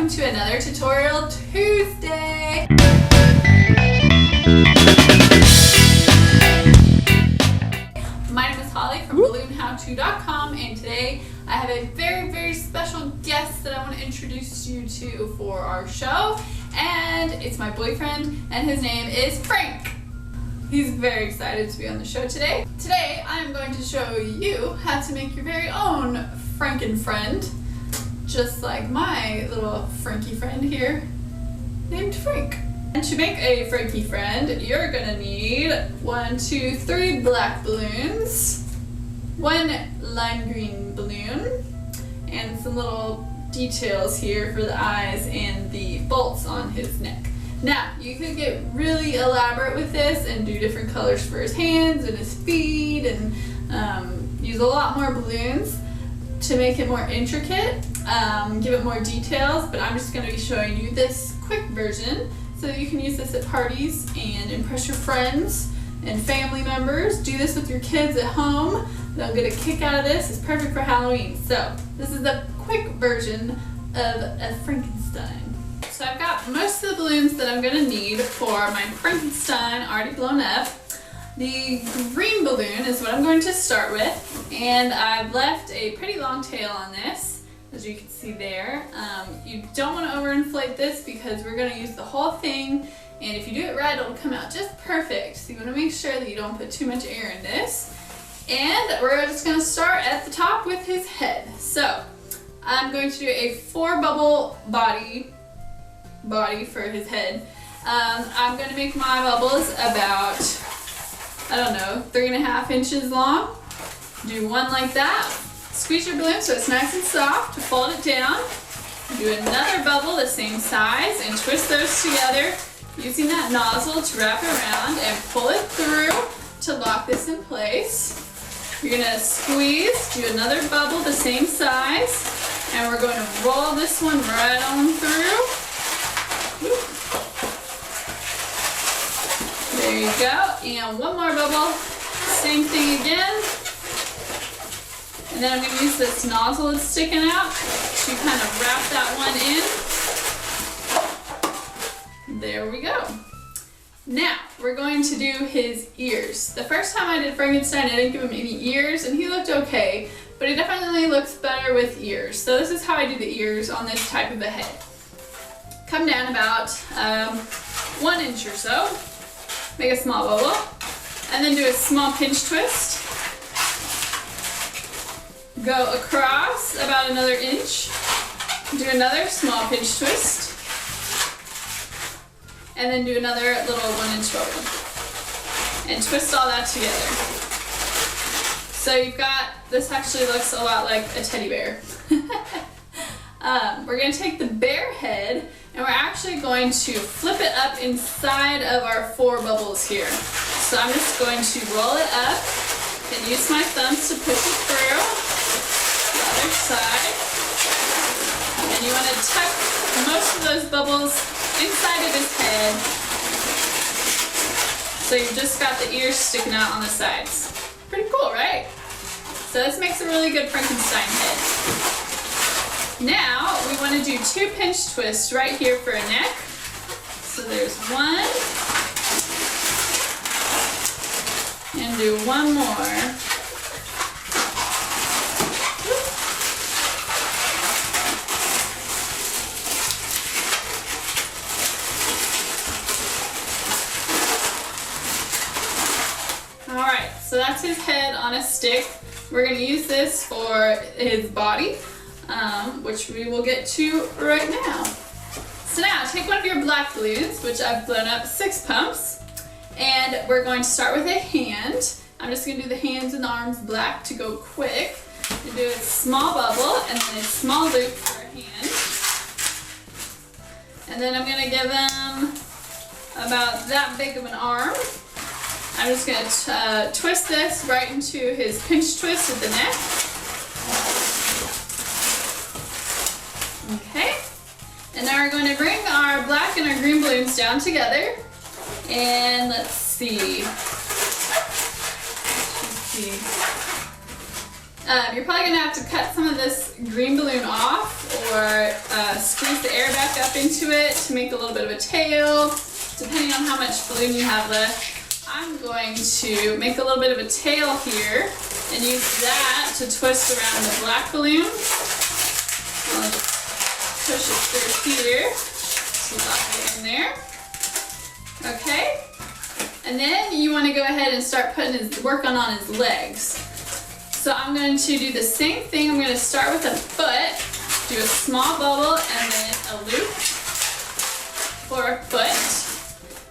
welcome to another Tutorial Tuesday. My name is Holly from BalloonHowTo.com, and today I have a very special guest that I want to introduce you to for our show, and it's my boyfriend, and his name is Frank. He's very excited to be on the show today. Today I am going to show you how to make your very own Franken-friend, just like my little Frankie friend here named Frank. And to make a Frankie friend, you're gonna need 3 black balloons, 1 lime green balloon, and some little details here for the eyes and the bolts on his neck. Now, you could get really elaborate with this and do different colors for his hands and his feet and use a lot more balloons to make it more intricate, give it more details, but I'm just going to be showing you this quick version so that you can use this at parties and impress your friends and family members. Do this with your kids at home. They'll get a kick out of this. It's perfect for Halloween. So this is the quick version of a Frankenstein. So I've got most of the balloons that I'm going to need for my Frankenstein already blown up. The green balloon is what I'm going to start with, and I've left a pretty long tail on this, as you can see there. You don't want to overinflate this because we're going to use the whole thing, and if you do it right, it'll come out just perfect. So you want to make sure that you don't put too much air in this. And we're just going to start at the top with his head. So I'm going to do a 4 bubble body for his head. I'm going to make my bubbles about, 3.5 inches long. Do one like that. Squeeze your balloon so it's nice and soft. Fold it down. Do another bubble the same size and twist those together using that nozzle to wrap it around and pull it through to lock this in place. You're going to squeeze, do another bubble the same size, and we're going to roll this one right on through. There you go, and one more bubble, same thing again. And then I'm going to use this nozzle that's sticking out to kind of wrap that one in. There we go. Now, we're going to do his ears. The first time I did Frankenstein, I didn't give him any ears, and he looked okay, but he definitely looks better with ears. So this is how I do the ears on this type of a head. Come down about 1 inch or so, make a small bubble, and then do a small pinch twist. Go across about another inch, do another small pinch twist, and then do another little 1 inch bubble, and twist all that together. So you've got, this actually looks a lot like a teddy bear. We're going to take the bear head and we're actually going to flip it up inside of our 4 bubbles here. So I'm just going to roll it up and use my thumbs to push it through the other side. And you want to tuck most of those bubbles inside of his head so you've just got the ears sticking out on the sides. Pretty cool, right? So this makes a really good Frankenstein head. Now, we want to do 2 pinch twists right here for a neck. So there's 1, and do 1 more. Alright, so that's his head on a stick. We're going to use this for his body, which we will get to right now. So now, take one of your black balloons, which I've blown up 6 pumps, and we're going to start with a hand. I'm just going to do the hands and the arms black to go quick. And do a small bubble and then a small loop for a hand. And then I'm going to give him about that big of an arm. I'm just going to twist this right into his pinch twist at the neck. Okay, and now we're going to bring our black and our green balloons down together, and let's see. You're probably going to have to cut some of this green balloon off or squeeze the air back up into it to make a little bit of a tail, depending on how much balloon you have left. I'm going to make a little bit of a tail here and use that to twist around the black balloon. I'll just push it through here to lock it in there. Okay, and then you want to go ahead and start working on his legs. So I'm going to do the same thing. I'm going to start with a foot, do a small bubble, and then a loop for a foot.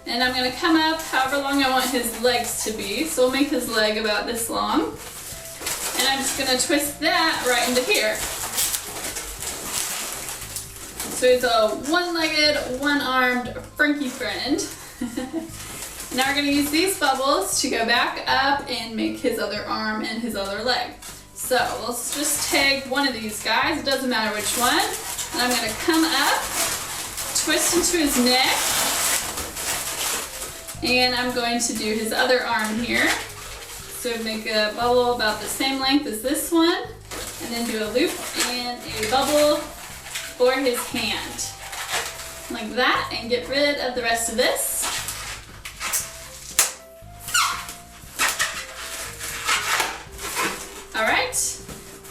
And I'm going to come up however long I want his legs to be. So we'll make his leg about this long. And I'm just going to twist that right into here. So he's a one-legged, one-armed Frankie friend. Now we're going to use these bubbles to go back up and make his other arm and his other leg. So let's just take one of these guys, it doesn't matter which one. And I'm going to come up, twist into his neck. And I'm going to do his other arm here. So make a bubble about the same length as this one, and then do a loop and a bubble for his hand. Like that, and get rid of the rest of this. Alright,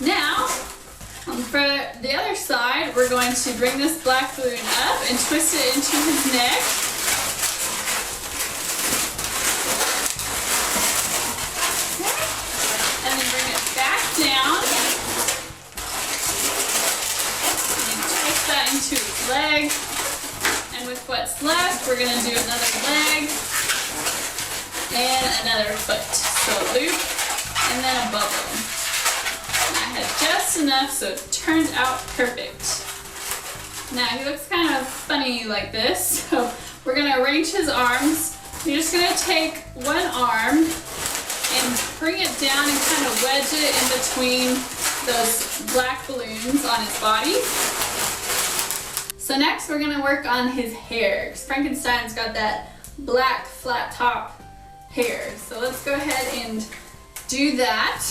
now for the other side, we're going to bring this black balloon up and twist it into his neck. Into his leg, and with what's left we're going to do another leg and another foot. So a loop and then a bubble. And I had just enough so it turned out perfect. Now he looks kind of funny like this, so we're going to arrange his arms. You're just going to take one arm and bring it down and kind of wedge it in between those black balloons on his body. So next we're going to work on his hair, because Frankenstein's got that black flat top hair. So let's go ahead and do that.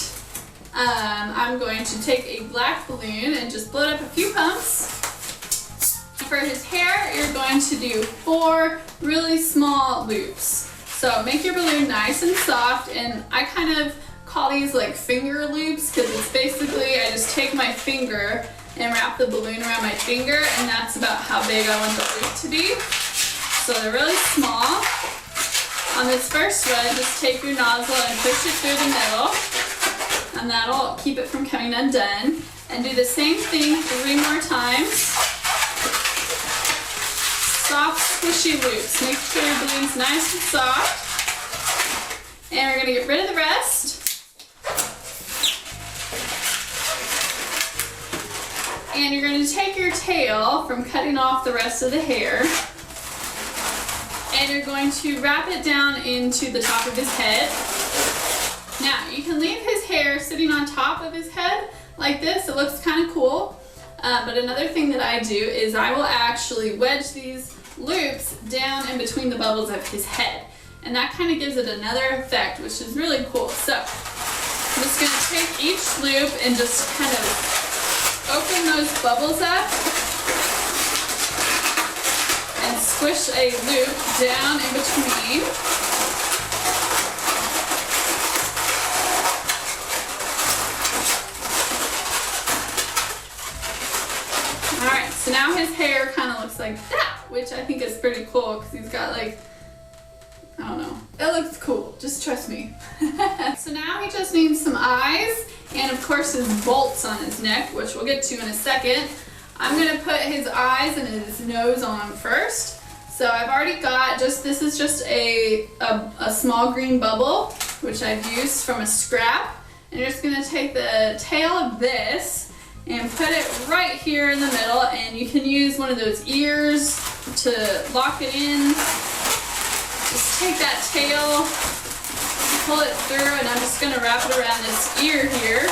I'm going to take a black balloon and just blow it up a few pumps. For his hair, you're going to do 4 really small loops. So make your balloon nice and soft, and I kind of call these like finger loops, because it's basically I just take my finger and wrap the balloon around my finger, and that's about how big I want the loop to be. So they're really small. On this first one, just take your nozzle and push it through the middle, and that'll keep it from coming undone. And do the same thing 3 more times. Soft, squishy loops. Make sure your balloon's nice and soft. And we're going to get rid of the rest. And you're going to take your tail from cutting off the rest of the hair, and you're going to wrap it down into the top of his head. Now, you can leave his hair sitting on top of his head like this. It looks kind of cool. But another thing that I do is I will actually wedge these loops down in between the bubbles of his head. And that kind of gives it another effect, which is really cool. So, I'm just going to take each loop and just kind of open those bubbles up and squish a loop down in between. Alright, so now his hair kind of looks like that, which I think is pretty cool because he's got like, I don't know, it looks cool, just trust me. So now he just needs some eyes and of course his bolts on his neck, which we'll get to in a second. I'm going to put his eyes and his nose on first. So I've already got this is just a small green bubble, which I've used from a scrap. And you're just going to take the tail of this and put it right here in the middle, and you can use one of those ears to lock it in. Just take that tail, pull it through, and I'm just going to wrap it around this ear here.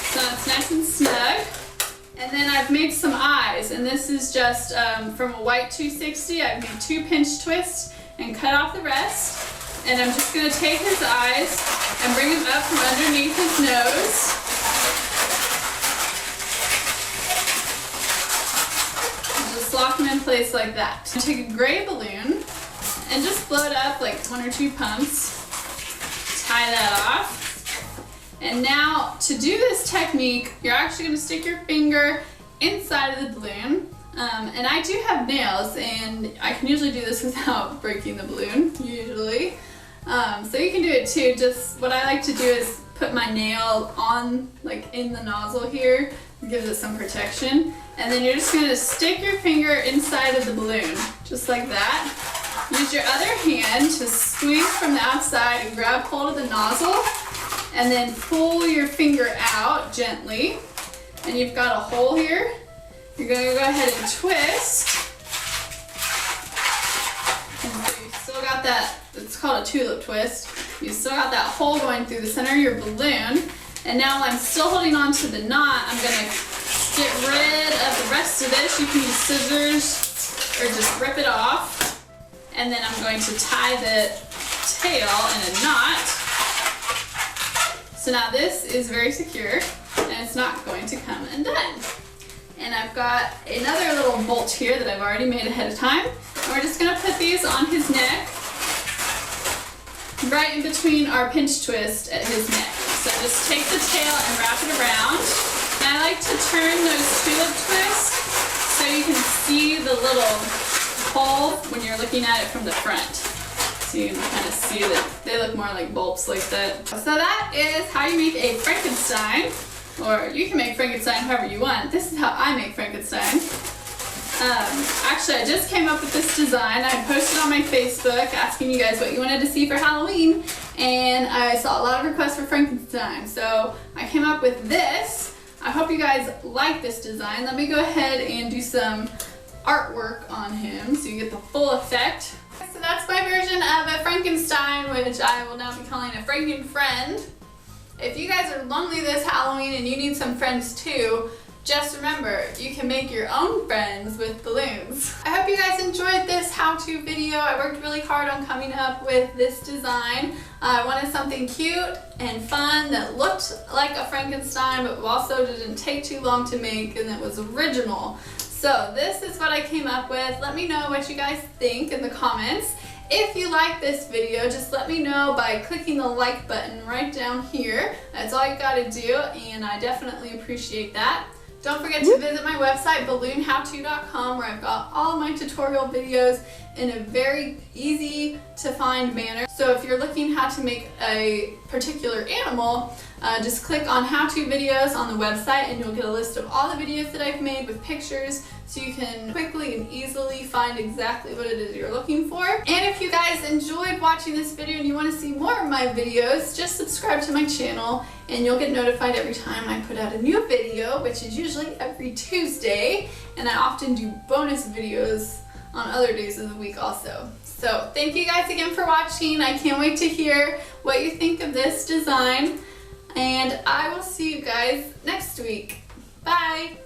So it's nice and snug. And then I've made some eyes, and this is just from a white 260. I've made 2 pinch twists and cut off the rest. And I'm just going to take his eyes and bring them up from underneath his nose. lock them in place like that. Take a gray balloon and just blow it up like 1 or 2 pumps. Tie that off. And now to do this technique, you're actually going to stick your finger inside of the balloon. And I do have nails, and I can usually do this without breaking the balloon, usually. So you can do it too. Just what I like to do is put my nail on, like in the nozzle here. It gives it some protection. And then you're just going to stick your finger inside of the balloon, just like that. Use your other hand to squeeze from the outside and grab hold of the nozzle. And then pull your finger out gently. And you've got a hole here. You're going to go ahead and twist. And so you've still got that, it's called a tulip twist. You've still got that hole going through the center of your balloon. And now while I'm still holding on to the knot, I'm going to get rid of the rest of this. You can use scissors or just rip it off. And then I'm going to tie the tail in a knot. So now this is very secure and it's not going to come undone. And I've got another little bolt here that I've already made ahead of time. And we're just going to put these on his neck, right in between our pinch twist at his neck. So just take the tail and wrap it around. And I like to turn those tulip twists so you can see the little hole when you're looking at it from the front. So you can kind of see that they look more like bulbs like that. So that is how you make a Frankenstein. Or you can make Frankenstein however you want. This is how I make Frankenstein. Actually, I just came up with this design. I posted on my Facebook asking you guys what you wanted to see for Halloween, and I saw a lot of requests for Frankenstein. So I came up with this. I hope you guys like this design. Let me go ahead and do some artwork on him so you get the full effect. So that's my version of a Frankenstein, which I will now be calling a Franken-friend. If you guys are lonely this Halloween and you need some friends too, just remember, you can make your own friends with balloons. I hope you guys enjoyed this how-to video. I worked really hard on coming up with this design. I wanted something cute and fun that looked like a Frankenstein, but also didn't take too long to make, and it was original. So this is what I came up with. Let me know what you guys think in the comments. If you like this video, just let me know by clicking the like button right down here. That's all you gotta do, and I definitely appreciate that. Don't forget to visit my website, balloonhowto.com, where I've got all my tutorial videos in a very easy to find manner. So if you're looking how to make a particular animal, just click on how-to videos on the website and you'll get a list of all the videos that I've made with pictures, so you can quickly and easily find exactly what it is you're looking for. And if you guys enjoyed watching this video and you want to see more of my videos, just subscribe to my channel and you'll get notified every time I put out a new video, which is usually every Tuesday, and I often do bonus videos on other days of the week also. So thank you guys again for watching. I can't wait to hear what you think of this design, and I will see you guys next week. Bye!